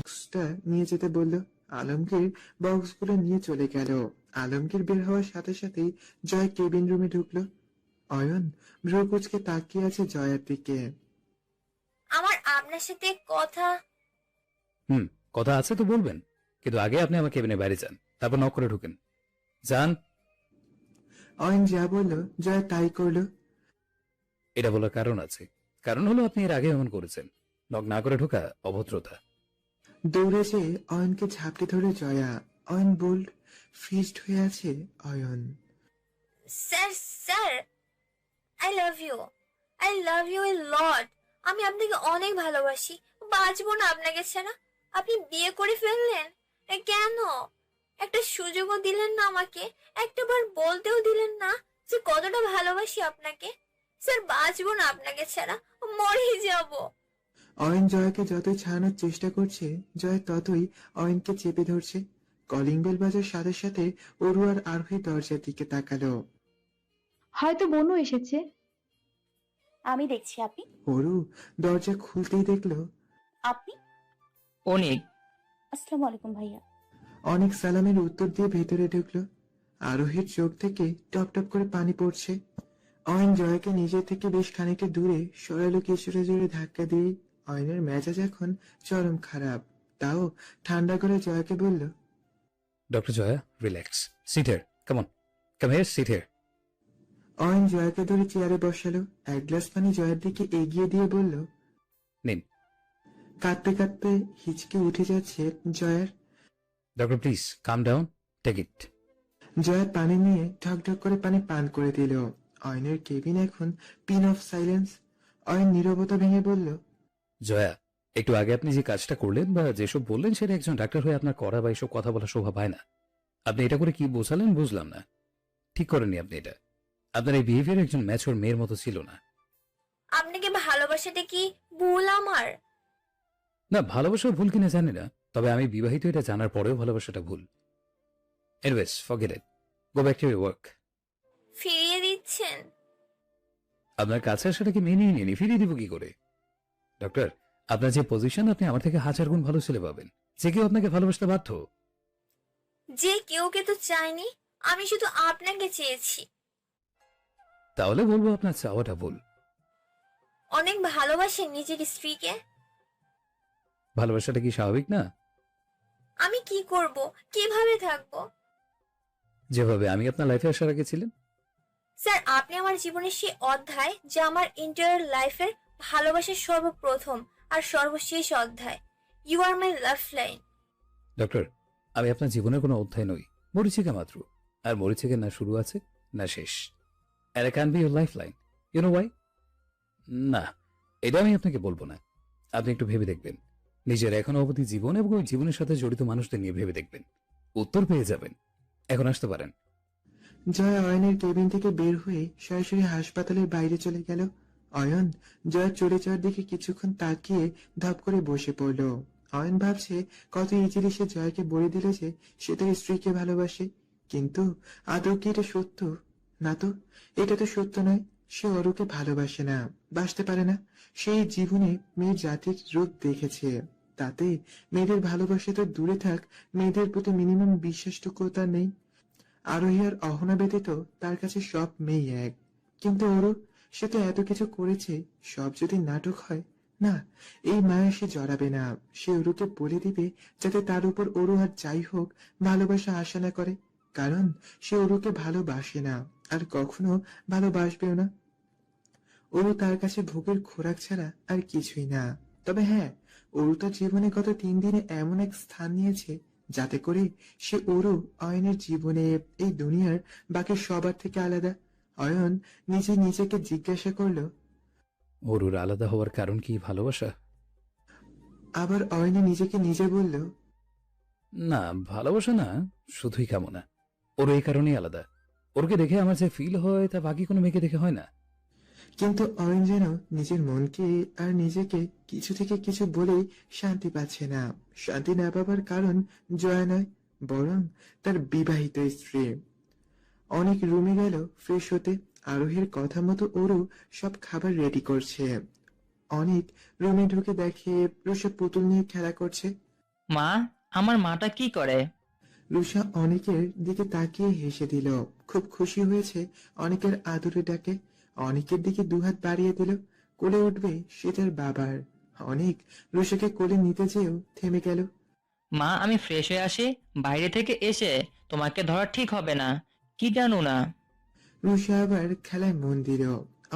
বক্সটা নিয়ে যেতে বলল। আলমগীর বক্সগুলো নিয়ে চলে গেল। আলমগীর বের হওয়ার সাথে সাথেই জয় কেবিন রুমে ঢুকলো। অয়ন ভ্রু কুঁচকে তাকিয়ে আছে জয়ার দিকে। আমার আপনার সাথে কথা। কথা আছে তো বলবেন, কিন্তু আগে আপনি আমার কেবিনের বাইরে যান, তারপর নক করে ঢুকেন। যান। অয়ন যা বলল জয় তাই করলো। এটা বলার কারণ আছে। কারণ হলো আপনি এর আগে এমন করেছেন। নক না করে ঢোকা অভদ্রতা। দৌড়ে যেয়ে অয়নকে ঝাপটে ধরে জয়া। অয়ন বোল্ড ফ্রিজড হয়ে আছে। Ayan sir sir, I love you, I love you a lot. আমি আপনাকে অনেক ভালোবাসি, বাঁচবো না আপনাকে ছাড়া। আপনি বিয়ে করে ফেললেন কেন? একটা সুযোগও দিলেন না আমাকে, একটা বার বলতেও দিলেন না যে কতটা ভালোবাসি আপনাকে। স্যার বাঁচবো না আপনাকে ছাড়া, মরেই যাব। অয়ন জয়াকে যতই ছাড়ানোর চেষ্টা করছে, জয় ততই অয়নকে চেপে ধরছে। কলিং বেল বাজার সাথে সাথে অরু আর আরোহী দরজার দিকে তাকালো। হয়তো বোনও এসেছে। আমি দেখছি। আপনি? অরু দরজা খুলতেই দেখলো আপনি? অনেক। আসসালামু আলাইকুম ভাইয়া। অনেক সালামের উত্তর দিয়ে ভেতরে ঢুকলো। আরোহীর চোখ থেকে টপ টপ করে পানি পড়ছে। অয়ন জয়াকে নিজে থেকে বেশ খানিকটা দূরে সরালো কিছুটা জোরে ধাক্কা দিয়ে। অয়নের মেজাজ এখন চরম খারাপ। তাও ঠান্ডা করে জয়াকে বলল, doctor Jaya, relax, sit here, come on, come here, sit here. Ayan জয়াকে ধরে চেয়ারে বসালো। এক গ্লাস পানি জয়ার দিকে এগিয়ে দিয়ে বলল, নিন। কাঁদতে কাঁদতে হিচকে উঠে যাচ্ছে জয়ার। Doctor please calm down, take it. Jaya পানি নিয়ে ঢকঢক করে পানি পান করে দিল। অয়নের কেবিন এখন পিন অফ সাইলেন্স। অয়ন নীরবতা ভেঙে বলল, জয়া, একটু আগে আপনি যে কাজটা করলেন বা যেসব বললেন সেটা একজন ডাক্তার হয়ে আপনার করা বা এসব কথা বলা শোভা পায় না। আপনি এটা করে কি বোঝালেন বুঝলাম না। ঠিক করেননি আপনি এটা। আপনার এই বিহেভিয়ার একজন ম্যাচুর মেয়ের মতো ছিল না। আপনাকে ভালোবাসাটা কি ভুল আমার? না, ভালোবাসা ভুল কিনা জানি না, তবে আমি বিবাহিত এটা জানার পরেও ভালোবাসাটা ভুল। Anyways, forget it, go back to your work. ফিরিয়ে দিচ্ছেন? আপনার কাছে আসাটাকে মেনে নিয়ে ফিরিয়ে দিব কি করে? ডক্টর, আপনার যে পজিশন, আপনি আমার থেকে 1000 গুণ ভালো ছেলে পাবেন যে কেউ আপনাকে ভালোবাসতে বাধ্য। যে কেউকে তো চাইনি, আমি শুধু আপনাকে চেয়েছি। তাহলে বলবো আপনার চাওয়াটা ভুল। অনেক ভালোবাসেন নিজের স্ত্রীকে। ভালোবাসাটা কি স্বাভাবিক না? আমি কি করব, কিভাবে থাকব? যেভাবে আমি আপনার লাইফে আসার আগে ছিলেন। স্যার, আপনি আমার জীবনের সেই অধ্যায় যা আমার ইন্টারিয়র লাইফের ভালোবাসার সর্বপ্রথম আর সর্বশেষ অধ্যায়। You are my love line. Doctor, আমি আপনার জীবনের কোনো অধ্যায় নই, মরিচিকা মাত্র। আর মরিচিকা না শুরু আছে না শেষ। আর I can be your life line. You know why? না, এটা আমি আপনাকে বলবো না। আপনি একটু ভেবে দেখবেন, নিজের এখনো অবধি জীবন এবং ওই জীবনের সাথে জড়িত মানুষদের নিয়ে ভেবে দেখবেন, উত্তর পেয়ে যাবেন। এখন আসতে পারেন। জয়া অয়নের কেবিন থেকে বের হয়ে সরাসরি হাসপাতালের বাইরে চলে গেল। অয়ন জয়া চলে যাওয়ার দিকে কিছুক্ষণ তাকিয়ে ধপ করে বসে পড়ল। অয়ন ভাবছে কত ইজিলি সে জয়াকে বলে দিল যে সে তার স্ত্রীকে ভালোবাসে। কিন্তু আদৌ কি এটা সত্য? না তো, এটা তো সত্য নয়। সে অরুকে ভালোবাসে না, বাসতে পারে না। সেই জীবনে মেয়ের জাতির রূপ দেখেছে, তাতে মেয়েদের ভালোবাসা তো দূরে থাক, মেয়েদের প্রতি মিনিমাম বিশ্বাসটুকু তার নেই। আরোহী আর অহনা ব্যতীত তার কাছে সব মেয়ে এক। কিন্তু অরু, সে তো এত কিছু করেছে, সব যদি নাটক হয়, না, এই মায়া সে জড়াবে না। সে অরুকে বলে দিবে যাতে তার উপর অরু আর যাই হোক ভালোবাসা আশা না করে, কারণ সে অরুকে ভালোবাসে না আর কখনো ভালোবাসবেও না। অরু তার কাছে ভোগের খোরাক ছাড়া আর কিছুই না। তবে হ্যাঁ, অরু তার জীবনে গত 3 দিনে এমন এক স্থান নিয়েছে যাতে করে সে অরু অয়নের জীবনে, এই দুনিয়ার বাকি সবার থেকে আলাদা। অয়ন নিজে নিজেকে জিজ্ঞাসা করলো, অরুর আলাদা হওয়ার কারণ কি ভালোবাসা? আবার অয়নে নিজেকে নিজে বলল, না, ভালোবাসা না, শুধুই কামনা। ওর এই কারণেই আলাদা। ওরকে দেখে আমার যে ফিল হয় তা বাকি কোনো মেয়েকে দেখে হয় না। কিন্তু অয়ন যেন নিজের মনকে আর নিজেকে কিছু থেকে কিছু বলেই শান্তি পাচ্ছে না। শান্তি না পাবার কারণ জয়া নয়, বরং তার বিবাহিত স্ত্রী। অনেক রুমে গেল ফ্রেশ হতে। আরোহীর কথা মতো ওরও সব খাবার রেডি করছে। অনেক রুমে ঢুকে দেখে রুষা পুতুল নিয়ে খেলা করছে। মা, আমার মাটা কি করে? রুষা অনেকের দিকে তাকিয়ে হেসে দিল। খুব খুশি হয়েছে অনেকের আদরে ডাকে। অনেকের দিকে দুহাত বাড়িয়ে দিল। কোলে উঠবে সেটার বাবার। অনেক রুষাকে কোলে নিতে যেও থেমে গেল। মা, আমি ফ্রেশ হয়ে আসি। বাইরে থেকে এসে তোমাকে ধরা ঠিক হবে না, কি জানো না? রুষা আবার খেলায় মন দিল।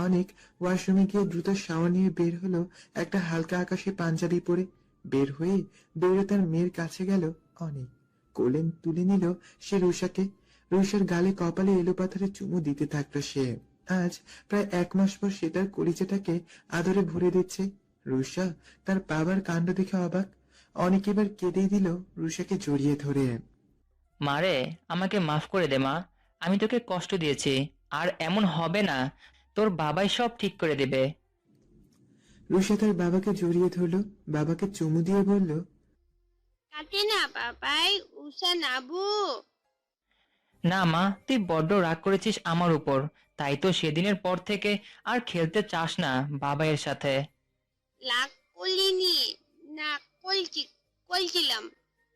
অনেক ওয়াশরুমে গিয়ে দ্রুত শাওয়ার নিয়ে বের হলো, একটা হালকা আকাশি পাঞ্জাবি পরে। বের হয়ে দৌড়ে তার মেয়ের কাছে গেল। অনেক কোলে তুলে নিল সে রুষাকে। রুষার গালে কপালে এলো পাথরে চুমু দিতে থাকলো সে। আজ প্রায় 1 মাস পর সে তার কলিজাটাকে আদরে ভরে দিচ্ছে। রুষা তার বাবার কাণ্ড দেখে অবাক। অনেক এবার কেঁদেই দিল রুষাকে জড়িয়ে ধরে। মারে, আমাকে মাফ করে দে মা। আমি তোকে কষ্ট দিয়েছি, আর এমন হবে না। তোর বাবাই সব ঠিক করে দেবে। রুষা তার বাবাকে জড়িয়ে ধরলো, বাবাকে চুমু দিয়ে বলল, কাটে না বাবাই, উষা নাবু। না মা, তুই বড্ড রাগ করেছিস আমার উপর, তাই তো সেদিনের পর থেকে আর খেলতে চাস না বাবাইয়ের সাথে। লাগ কলিনি না, কলছিলাম।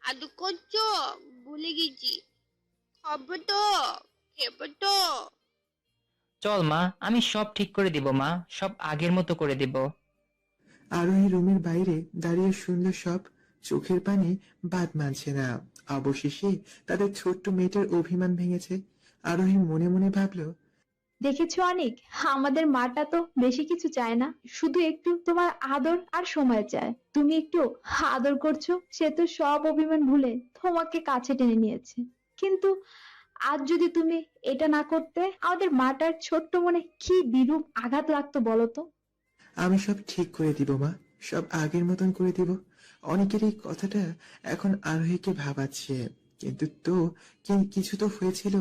আদু করছো, ভুলে গেছি। খবর তো, খেবো তো। চল মা, আমি সব ঠিক করে দিব মা, সব আগের মতো করে দিব। আরোহী রুমের বাইরে দাঁড়িয়ে শুনল সব। চোখের পানি বাদ মানছে না। অবশেষে তাদের ছোট্ট মেয়েটার অভিমান ভেঙেছে। আরোহী মনে মনে ভাবল, দেখেছো অনেক, আমাদের মাটা তো বেশি কিছু চায় না, শুধু একটু তোমার আদর আর সময় চায়। তুমি একটু আদর করছো, সে তো সব অভিমান ভুলে তোমাকে কাছে টেনে নিয়েছে। কিন্তু আজ যদি তুমি এটা না করতে, আমাদের মাটার ছোট্ট মনে কি বিরূপ আঘাত লাগতো বলো তো। আমি সব ঠিক করে দিব মা, সব আগের মতন করে দিব। অনেকের এই কথাটা এখন আরোহীকে ভাবাচ্ছে। কিন্তু তো কিছু তো হয়েছিল,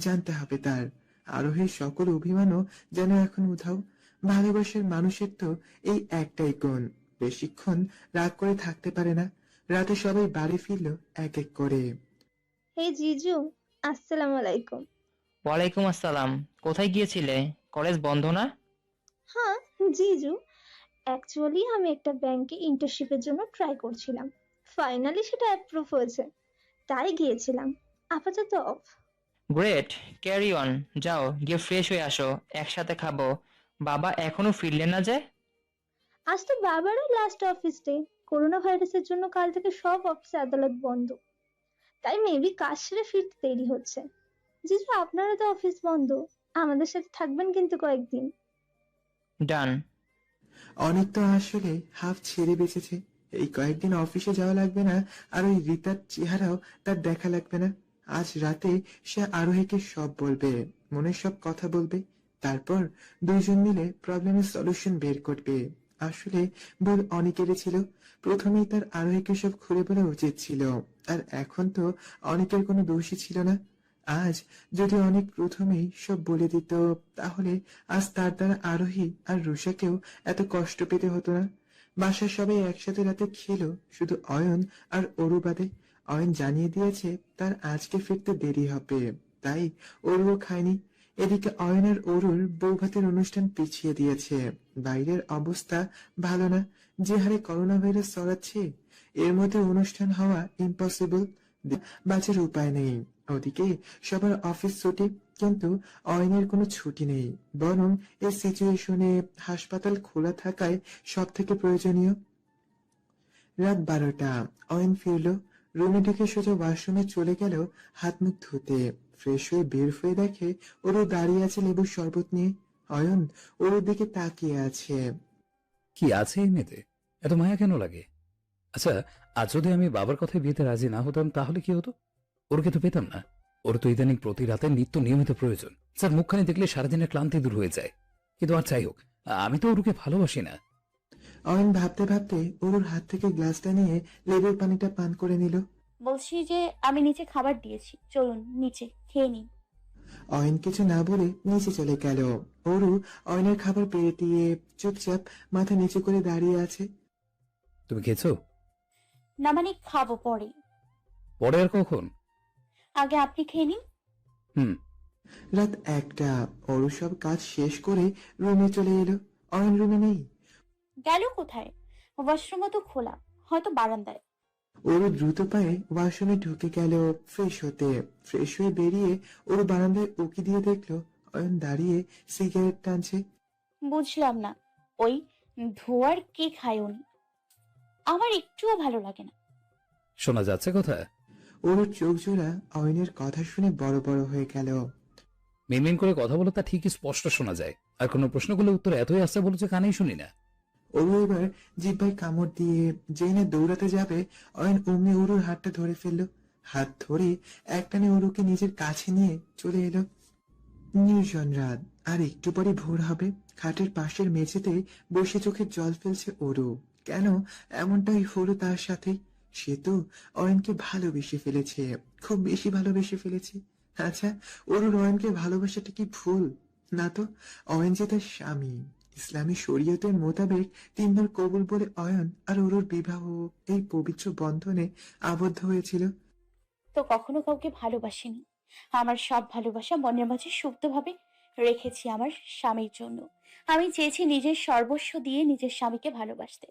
জানতে হবে তার। আরোহীর সকল অভিমানও যেন এখন উধাও। ভালোবাসার মানুষের তো এই একটাই গুণ, বেশিক্ষণ রাগ করে থাকতে পারে না। রাতে সবাই বাড়ি ফিরল এক এক করে। হে জিজু, আসসালামু আলাইকুম। ওয়ালাইকুম আসসালাম। কোথায় গিয়েছিলে? কলেজ বন্ধ না? হ্যাঁ জিজু, অ্যাকচুয়ালি আমি একটা ব্যাংকে ইন্টার্নশিপের জন্য ট্রাই করছিলাম। ফাইনালি সেটা অ্যাপ্রুভ হয়েছে, তাই গিয়েছিলাম। আপাতত অফ। Great, carry on. যাও গিয়ে ফ্রেশ হয়ে আসো, একসাথে খাবো। বাবা এখনো ফিরলেন না যে? আজ তো বাবারও লাস্ট অফিস ডে। করোনা ভাইরাসের জন্য কাল থেকে সব অফিস আদালত বন্ধ, তাই মেবি কাজ সেরে ফিরতে দেরি হচ্ছে। জিজু, আপনারা তো অফিস বন্ধ, আমাদের সাথে থাকবেন কিন্তু কয়েকদিন। ডান। অনেক তো আসলে হাফ ছেড়ে বেঁচেছে। এই কয়েকদিন অফিসে যাওয়া লাগবে না, আর ওই রিতার চেহারাও তার দেখা লাগবে না। আজ রাতে সে আরোহীকে সব বলবে, মনের সব কথা বলবে। তারপর দুইজন মিলে প্রবলেমের সলিউশন বের করবে। আসলে ভুল অনেকেরই ছিল। প্রথমেই তার আরোহীকে সব খুলে বলা উচিত ছিল। আর এখন তো অনেকের কোনো দোষই ছিল না। আজ যদি অনেক প্রথমেই সব বলে দিত, তাহলে আজ তার দ্বারা আরোহী আর রুষাকেও এত কষ্ট পেতে হতো না। বাসার সবাই একসাথে রাতে খেলো, শুধু অয়ন আর অরু বাদে। অয়ন জানিয়ে দিয়েছে তার আজকে ফিরতে দেরি হবে, তাই অরুও খায়নি। এদিকে অয়ন আর অরুর বৌভাতের অনুষ্ঠান পিছিয়ে দিয়েছে। বাইরের অবস্থা ভালো না, যে হারে করোনা ভাইরাস ছড়াচ্ছে, এর মধ্যে অনুষ্ঠান হওয়া ইম্পসিবল। বাঁচার উপায় নেই। ওদিকে সবার অফিস ছুটি, কিন্তু অয়নের কোনো ছুটি নেই। বরং এই সিচুয়েশনে হাসপাতাল খোলা থাকায় সব থেকে প্রয়োজনীয়। রাত 12টা। অয়ন ফিরল। রুমে ঢুকে সোজা ওয়াশরুমে চলে গেল হাত মুখ ধুতে। ফ্রেশ হয়ে বের হয়ে দেখে ওরও দাঁড়িয়ে আছে লেবুর শরবত নিয়ে। অয়ন ওর দিকে তাকিয়ে আছে। কি আছে এই মেয়েতে, এত মায়া কেন লাগে? আচ্ছা, আজ যদি আমি বাবার কথায় বিয়েতে রাজি না হতাম তাহলে কি হতো? ওরকে তো পেতাম না। ওর তো ইদানিং প্রতি রাতে নিত্য নিয়মিত প্রয়োজন। স্যার মুখখানি দেখলে সারাদিনের ক্লান্তি দূর হয়ে যায়। কিন্তু আর যাই হোক, আমি তো ওরকে ভালোবাসি না। অয়ন ভাবতে ভাবতে ওর হাত থেকে গ্লাসটা নিয়ে লেবুর পানিটা পান করে নিল। বলছি যে আমি নিচে খাবার দিয়েছি, চলুন নিচে খেয়ে নিন। অয়ন কিছু না বলে নিচে চলে গেল। অরু অয়নের খাবার পেয়ে দিয়ে চুপচাপ মাথা নিচু করে দাঁড়িয়ে আছে। তুমি খেয়েছো? না মানে খাবো পরে। পরে আর কখন? আগে আপনি খেয়ে নিন। হুম। রাত 1টা। অরু সব কাজ শেষ করে রুমে চলে এলো। অয়ন রুমে নেই। গেল কোথায়? ওয়াশরুমও তো খোলা, হয়তো বারান্দায়। ওরু দ্রুত পায়ে ওয়াশরুমে ঢুকে গেল ফ্রেশ হতে। ফ্রেশ হয়ে বেরিয়ে ওর বারান্দায় উকি দিয়ে দেখলো অয়ন দাঁড়িয়ে সিগারেট টানছে। বুঝলাম না, ওই ধোয়ার কে খায় উনি? আমার একটুও ভালো লাগে না। শোনা যাচ্ছে কথা? ওর চোখ জোড়া অয়নের কথা শুনে বড় বড় হয়ে গেল। মিনমিন করে কথা বলো, তা ঠিকই স্পষ্ট শোনা যায়। আর কোনো প্রশ্ন করলে উত্তর এতই আসতে বলো যে কানেই শুনি না। ওরু এবার জিব্বায় কামড় দিয়ে যেই না দৌড়াতে যাবে, অয়ন অমনি ওরুর হাতটা ধরে ফেললো। হাত ধরে একটানে ওরুকে নিজের কাছে নিয়ে চলে এলো। নির্জন রাত, আর একটু পরে ভোর হবে। খাটের পাশের মেঝেতে বসে চোখের জল ফেলছে ওরু। কেন এমনটাই হলো তার সাথে? সে তো অয়নকে ভালোবেসে ফেলেছে, খুব বেশি ভালোবেসে ফেলেছে। আচ্ছা, ওরুর অয়নকে ভালোবাসাটা কি ভুল? না তো। অয়ন যে তার স্বামী। ইসলামী শরীয়তের মোতাবেক 3 বার কবুল বলে অয়ন আর ওরুর বিবাহ এই পবিত্র বন্ধনে আবদ্ধ হয়েছিল। তো কখনো কাউকে ভালোবাসিনি। আমার সব ভালোবাসা মনের মাঝে সুপ্তভাবে রেখেছি আমার স্বামীর জন্য। আমি চেয়েছি নিজের সর্বস্ব দিয়ে নিজের স্বামীকে ভালোবাসতে,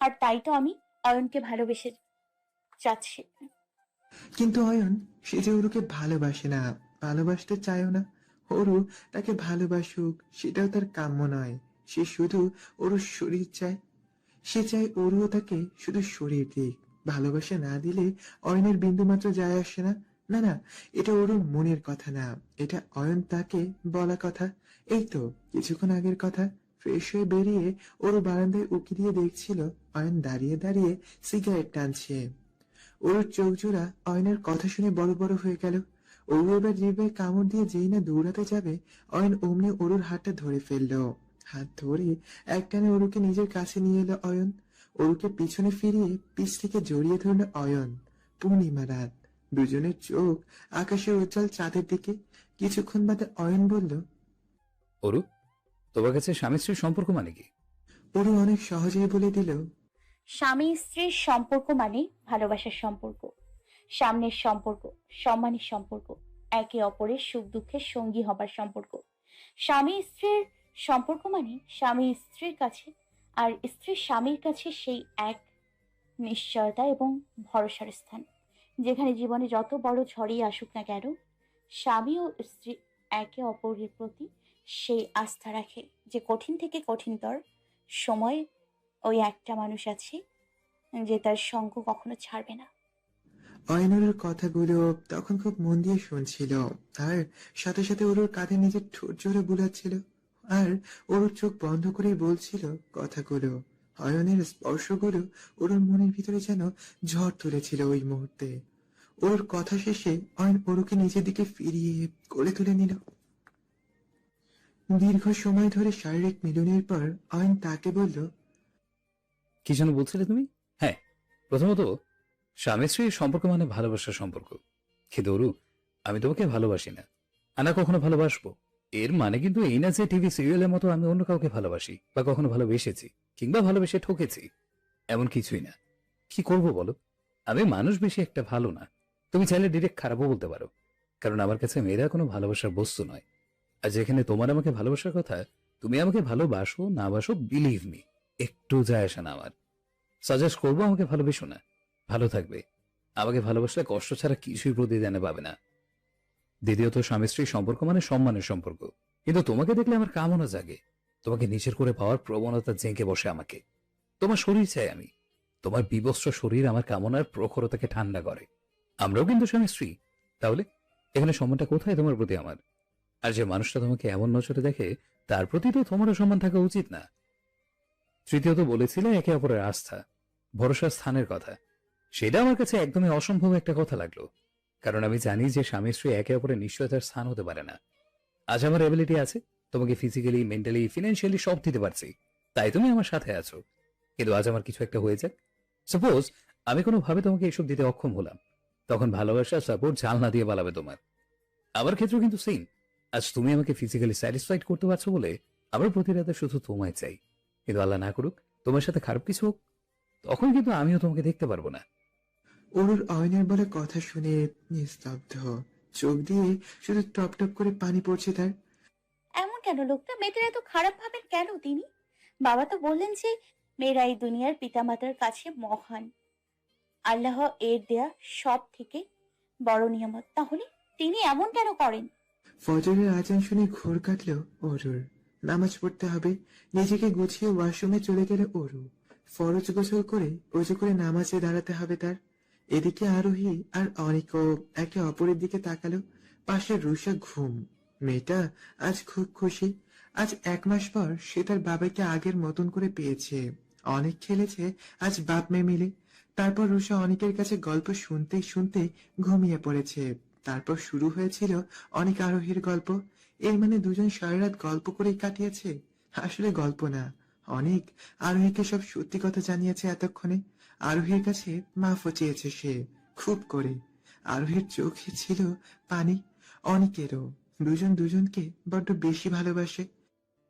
আর তাই তো আমি অয়নকে ভালোবেসে যাচ্ছি। কিন্তু অয়ন, সে যে ওরুকে ভালোবাসে না, ভালোবাসতে চায়ও না। ওরু তাকে ভালোবাসুক, সেটাও তার কাম্য নয়। সে শুধু ওরুর শরীর চায়। সে চায় ওরুও তাকে শুধু শরীর দিক, ভালোবাসা না দিলে অয়নের বিন্দুমাত্র যায় আসে না। না না, এটা ওরুর মনের কথা না, এটা অয়ন তাকে বলা কথা। এই তো কিছুক্ষণ আগের কথা। ফ্রেশ হয়ে বেরিয়ে ওরু বারান্দায় উকি দিয়ে দেখছিল অয়ন দাঁড়িয়ে দাঁড়িয়ে সিগারেট টানছে। ওর চোখ জোড়া অয়নের কথা শুনে বড় বড় হয়ে গেল। ওরু এবার জিভে কামড় দিয়ে যেই না দৌড়াতে যাবে, অয়ন অমনি ওরুর হাতটা ধরে ফেললো। হাত ধরে একটানে ওরুকে নিজের কাছে নিয়ে এলো অয়ন। ওরুকে পিছনে ফিরিয়ে পিছ থেকে জড়িয়ে ধরলো অয়ন। পূর্ণিমা রাত, দুজনের চোখ আকাশের উজ্জ্বল চাঁদের দিকে। কিছুক্ষণ বাদে অয়ন বলল, অরু, তোমার কাছে স্বামী স্ত্রীর সম্পর্ক মানে কি? ওরু অনেক সহজেই বলে দিল, স্বামী স্ত্রীর সম্পর্ক মানে ভালোবাসার সম্পর্ক, সামনের সম্পর্ক, সম্মানের সম্পর্ক, একে অপরের সুখ দুঃখের সঙ্গী হবার সম্পর্ক। স্বামী স্ত্রীর সম্পর্ক মানে স্বামী স্ত্রীর কাছে আর স্ত্রী স্বামীর কাছে সেই এক নিশ্চয়তা এবং ভরসার স্থান, যেখানে জীবনে যত বড় ঝড়ই আসুক না কেন, স্বামী ও স্ত্রী একে অপরের প্রতি সেই আস্থা রাখে যে কঠিন থেকে কঠিনতর সময় ওই একটা মানুষ আছে যে তার সঙ্গ কখনো ছাড়বে না। অয়নের কথাগুলো তখন খুব মন দিয়ে শুনছিল, আর সাথে সাথে ওর কাঁধে নিজের ঠোঁট জোরে বুলাচ্ছিল, আর ওর চোখ বন্ধ করে বলছিল কথাগুলো। অয়নের স্পর্শগুলো ওর মনের ভিতরে যেন ঝড় তুলেছিল ওই মুহূর্তে। ওর কথা শেষে অয়ন ওরকে নিজের দিকে ফিরিয়ে কোলে তুলে নিল। দীর্ঘ সময় ধরে শারীরিক মিলনের পর অয়ন তাকে বলল, কি যেন বলছিলে তুমি? হ্যাঁ, প্রথমত স্বামী স্ত্রীর সম্পর্ক মানে ভালোবাসার সম্পর্ক। কিন্তু অরু, আমি তোমাকে ভালোবাসি না, আনা কখনো ভালোবাসবো। এর মানে কিন্তু এই না যে টিভি সিরিয়ালের মতো আমি অন্য কাউকে ভালোবাসি বা কখনো ভালোবেসেছি কিংবা ভালোবেসে ঠকেছি। এমন কিছুই না। কি করব বলো? আমি মানুষ বেশি একটা ভালো না। তুমি চাইলে ডিরেক্ট খারাপও বলতে পারো, কারণ আমার কাছে মেয়েরা কোনো ভালোবাসার বস্তু নয়। আর যেখানে তোমার আমাকে ভালোবাসার কথা, তুমি আমাকে ভালোবাসো না বাসো, বিলিভ মি, একটু যায় আসে না আমার। সাজেস্ট করবো আমাকে ভালোবেসো না, ভালো থাকবে। আমাকে ভালোবাসলে কষ্ট ছাড়া কিছুই প্রতিদানে পাবে না। দ্বিতীয়ত, স্বামী স্ত্রীর সম্পর্ক মানে সম্মানের সম্পর্ক। কিন্তু তোমাকে দেখলে আমার কামনা জাগে, তোমাকে নিজের করে পাওয়ার প্রবণতা জেঁকে বসে আমাকে। তোমার শরীর চাই আমি, তোমার বিবস্ত্র শরীর আমার কামনার প্রখরতাকে ঠান্ডা করে। আমরাও কিন্তু স্বামী স্ত্রী, তাহলে এখানে সম্মানটা কোথায় তোমার প্রতি আমার? আর যে মানুষটা তোমাকে এমন নজরে দেখে, তার প্রতি তো তোমারও সম্মান থাকা উচিত না? তৃতীয়ত, বলেছিলে একে অপরের আস্থা, ভরসার স্থানের কথা। সেটা আমার কাছে একদমই অসম্ভব একটা কথা লাগলো, কারণ আমি জানি যে স্বামী স্ত্রী একে অপরের নিশ্চয়তার স্থান হতে পারে না। আজ আমার এবিলিটি আছে, তোমাকে ফিজিক্যালি, মেন্টালি, ফিনান্সিয়ালি সব দিতে পারছি, তাই তুমি আমার সাথে আছো। কিন্তু আজ আমার কিছু একটা হয়ে যাক, সাপোজ আমি কোনোভাবে তোমাকে এসব দিতে অক্ষম হলাম, তখন ভালোবাসা সাপোর্ট জালনা দিয়ে পালাবে তোমার। আমার ক্ষেত্রেও কিন্তু সেম। আজ তুমি আমাকে ফিজিক্যালি স্যাটিসফাইড করতে পারছো বলে আমার প্রতি রাতে শুধু তোমায় চাই, কিন্তু আল্লাহ না করুক তোমার সাথে খারাপ কিছু হোক, তখন কিন্তু আমিও তোমাকে দেখতে পারবো না। ওরুর অয়নের বলে কথা শুনে নিস্তব্ধ, চোখ দিয়ে শুধু টপ টপ করে পানি পড়ছে তার। এমন কেন লোকটা? মেয়েদের এত খারাপ ভাবেন কেন তিনি? বাবা তো বললেন যে মেয়েরা এই দুনিয়ার পিতামাতার কাছে মহান, আল্লাহ এর দেয়া সব থেকে বড় নিয়ামত। তাহলে তিনি এমন কেন করেন? ফজরের আজান শুনে ঘোর কাটল অরুর। নামাজ পড়তে হবে। নিজেকে গুছিয়ে ওয়াশরুমে চলে গেল অরু। ফরজ গোসল করে অজু করে নামাজে দাঁড়াতে হবে তার। এদিকে আরোহী আর অনিকও একে অপরের দিকে তাকালো। পাশে রুষা ঘুম। মেয়েটা আজ খুব খুশি। আজ 1 মাস পর সে তার বাবাকে আগের মতন করে পেয়েছে। অনেক খেলেছে আজ বাপ মেয়ে মিলে। তারপর রুষা অনেকের কাছে গল্প শুনতে শুনতে ঘুমিয়ে পড়েছে। তারপর শুরু হয়েছিল অনেক আরোহীর গল্প। এর মানে দুজন সারা রাত গল্প করেই কাটিয়েছে। আসলে গল্প না, অনেক আরোহীকে সব সত্যি কথা জানিয়েছে এতক্ষণে। আরোহীর কাছে মাফও চেয়েছে সে, খুব করে। আরোহীর চোখে ছিল পানি, অনেকেরও। দুজন দুজনকে বড্ড বেশি ভালোবাসে।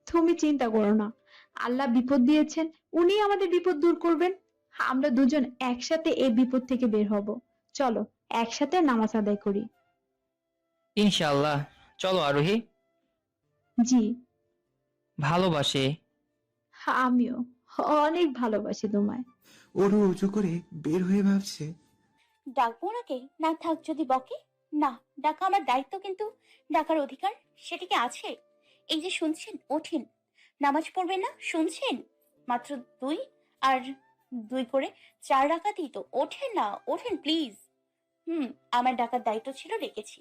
তুমি চিন্তা করো না, আল্লাহ বিপদ দিয়েছেন, উনি আমাদের বিপদ দূর করবেন। আমরা দুজন একসাথে এই বিপদ থেকে বের হব। চলো একসাথে নামাজ আদায় করি। ইনশাআল্লাহ। চলো আরোহী। জি, ভালোবাসে। আমিও অনেক ভালোবাসি তোমায়। ওরও উঁচু করে বের হয়ে ভাবছে, ডাকবো ওনাকে? না থাক যদি বকে। না, ডাকা আমার দায়িত্ব, কিন্তু ডাকার অধিকার সেটা কি আছে? এই যে শুনছেন, ওঠেন। নামাজ পড়বেন না শুনছেন? মাত্র 2 আর 2 করে 4 রাকাতই তো। ওঠেন না, ওঠেন প্লিজ। আমার ডাকার দায়িত্ব ছিল, রেখেছি।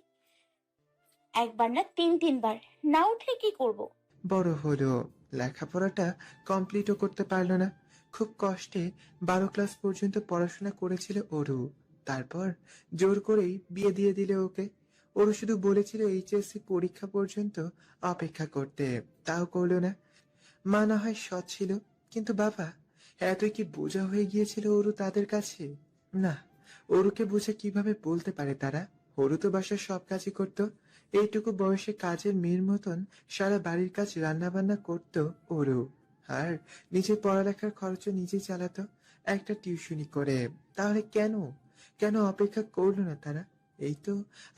একবার না 3 বার। না উঠলে কি করব? বড় হলো, লেখাপড়াটা কমপ্লিটও করতে পারলো না। খুব কষ্টে 12 ক্লাস পর্যন্ত পড়াশোনা করেছিল অরু। তারপর জোর করেই বিয়ে দিয়ে দিলে ওকে। ওরু শুধু বলেছিল এইচএসসি পরীক্ষা পর্যন্ত অপেক্ষা করতে, তাও করলো না। মা না হয় সৎ ছিল, কিন্তু বাবা এতই কি বোঝা হয়ে গিয়েছিল অরু তাদের কাছে? না, অরুকে বুঝে কিভাবে বলতে পারে তারা? অরু তো বাসার সব কাজই করতো। এইটুকু বয়সে কাজের মেয়ের মতন সারা বাড়ির কাজ রান্না বান্না করতো অরু। আর নিজের পড়ালেখার খরচও নিজেই চালাতো, একটা টিউশনি করে। তাহলে কেন কেন অপেক্ষা করলো না তারা? এই তো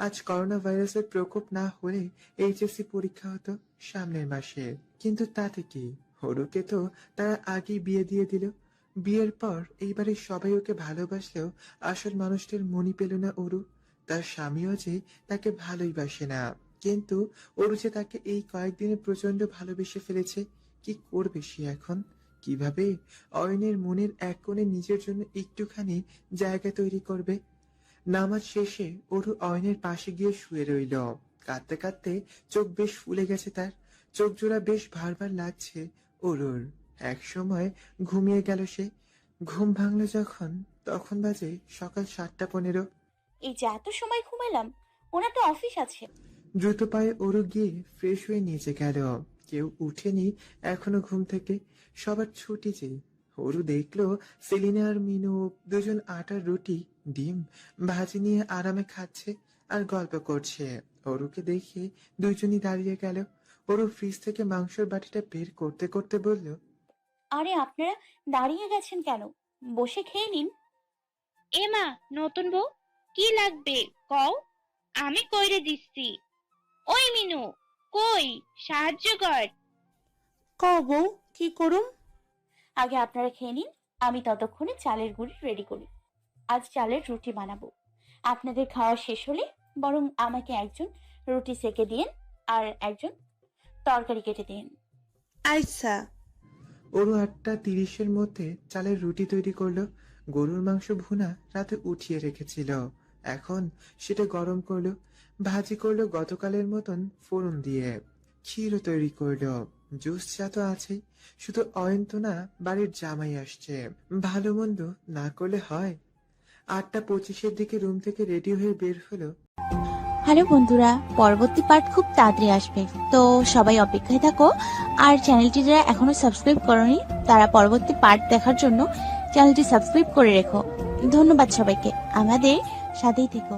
আজ করোনা ভাইরাসের প্রকোপ না হলে এইচএসসি পরীক্ষা হতো সামনের মাসে। কিন্তু তাতে কি, অরুকে তো তারা আগেই বিয়ে দিয়ে দিল। বিয়ের পর এইবারে সবাই ওকে ভালোবাসলেও আসল মানুষটার মনি পেল না অরু। তার স্বামীও যে তাকে ভালোই বাসে না, কিন্তু অরু যে তাকে এই কয়েকদিনে প্রচন্ড ভালোবেসে ফেলেছে। কি করবে সে এখন? কিভাবে অয়নের মনের এক কোণে নিজের জন্য একটুখানি জায়গা তৈরি করবে? নামাজ শেষে অরু অয়নের পাশে গিয়ে শুয়ে রইল। কাঁদতে কাঁদতে চোখ বেশ ফুলে গেছে তার। চোখ জোড়া বেশ ভার ভার লাগছে অরুর। এক সময় ঘুমিয়ে গেল সে। ঘুম ভাঙলো যখন, তখন বাজে সকাল 7:15। এই যে এত সময় ঘুমালাম, ওনার তো অফিস আছে। দ্রুত পায়ে অরু গিয়ে ফ্রেশ হয়ে নিচে গেল। কেউ উঠেনি এখনো ঘুম থেকে, সবার ছুটি যে। অরু দেখলো সেলিনা আর মিনু দুজন আটার রুটি ডিম ভাজি নিয়ে আরামে খাচ্ছে আর গল্প করছে। অরুকে দেখে দুইজনই দাঁড়িয়ে গেল। অরু ফ্রিজ থেকে মাংসের বাটিটা বের করতে করতে বলল, আরে আপনারা দাঁড়িয়ে গেছেন কেন? বসে খেয়ে নিন। এমা, নতুন বউ, কি লাগবে কও, আমি কইরে দিচ্ছি। ওই মিনু, কই সাহায্য কর। বউ, কি করুম? আগে আপনারা খেয়ে নিন, আমি ততক্ষণে চালের গুঁড়ি রেডি করি। আজ চালের রুটি বানাবো। আপনাদের খাওয়া শেষ হলে বরং আমাকে একজন রুটি সেকে দিন আর একজন তরকারি কেটে দিন। আচ্ছা। অরু 8:30-এর মধ্যে চালের রুটি তৈরি করলো। গরুর মাংস ভুনা রাতে উঠিয়ে রেখেছিল, এখন সেটা গরম করলো। ভাজি করলো গতকালের মতন ফোড়ন দিয়ে। ক্ষীরও তৈরি করলো। জুস চা তো আছেই, শুধু অয়ন তো না, বাড়ির জামাই আসছে। ভালো মন্দ না করলে হয়। 8:25-এর দিকে রুম থেকে রেডি হয়ে বের হলো। হ্যালো বন্ধুরা, পরবর্তী পার্ট খুব তাড়াতাড়ি আসবে, তো সবাই অপেক্ষায় থাকো। আর চ্যানেলটি যারা এখনো সাবস্ক্রাইব করোনি তারা পরবর্তী পার্ট দেখার জন্য চ্যানেলটি সাবস্ক্রাইব করে রেখো। ধন্যবাদ সবাইকে, আমাদের সাথেই থেকো।